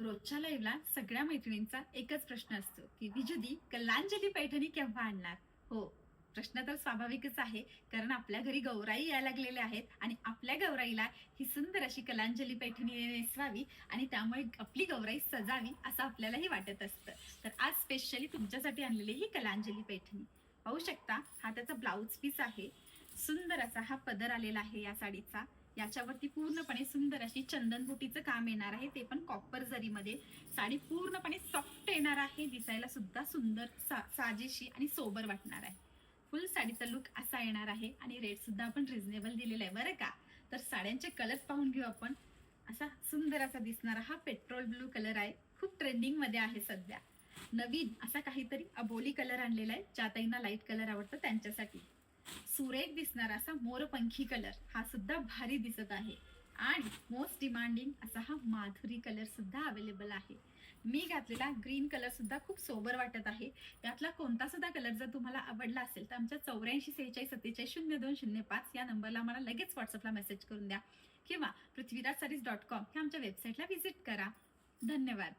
रोजच्या लाईव्हला सगळ्या मैत्रिणींचा एकच प्रश्न असतो की विजुदी कलांजली पैठणी केव्हा आणणार. हो, प्रश्न तर स्वाभाविकच आहे, कारण आपल्या घरी गौराई यायला लागलेल्या आहेत आणि आपल्या गौराईला ही सुंदर अशी कलांजली पैठणी नेसवावी आणि त्यामुळे आपली गौराई सजावी असं आपल्यालाही वाटत असतं. तर आज स्पेशली तुमच्यासाठी आणलेली ही कलांजली पैठणी पाहू शकता. हा त्याचा ब्लाउज पीस आहे. सुंदर असा हा पदर आलेला आहे या साडीचा. याच्यावरती पूर्णपणे सुंदर अशी चंदनबुटीचं काम येणार आहे, ते पण कॉपर जरीमध्ये. साडी पूर्णपणे सॉफ्ट येणार आहे, दिसायला सुद्धा सुंदर साजेशी आणि सोबर वाटणार आहे. फुल साडीचा लुक असा येणार आहे आणि रेट सुद्धा आपण रिझनेबल दिलेला आहे बरं का. तर साड्यांचे कलर पाहून घेऊ आपण. असा सुंदर असा दिसणारा हा पेट्रोल ब्लू कलर आहे, खूप ट्रेंडिंग मध्ये आहे सध्या. नवीन असा काहीतरी अबोली कलर आणलेला आहे, ज्या ताईंना लाईट कलर आवडतं त्यांच्यासाठी. सुरेख दिसणारा असा मोरपंखी कलर हा सुद्धा भारी दिसत आहे. आणि मोस्ट डिमांडिंग असा हा माधुरी कलर सुद्धा अवेलेबल आहे. मी घातलेला ग्रीन कलर सुद्धा खूप सोबर वाटत आहे. यातला कोणता सुद्धा कलर जर तुम्हाला आवडला असेल तर आमच्या 8446474005 या नंबरला मला लगेच व्हॉट्सअपला मेसेज करून द्या किंवा पृथ्वीराजsarees.com ह्या आमच्या वेबसाईटला व्हिजिट करा. धन्यवाद.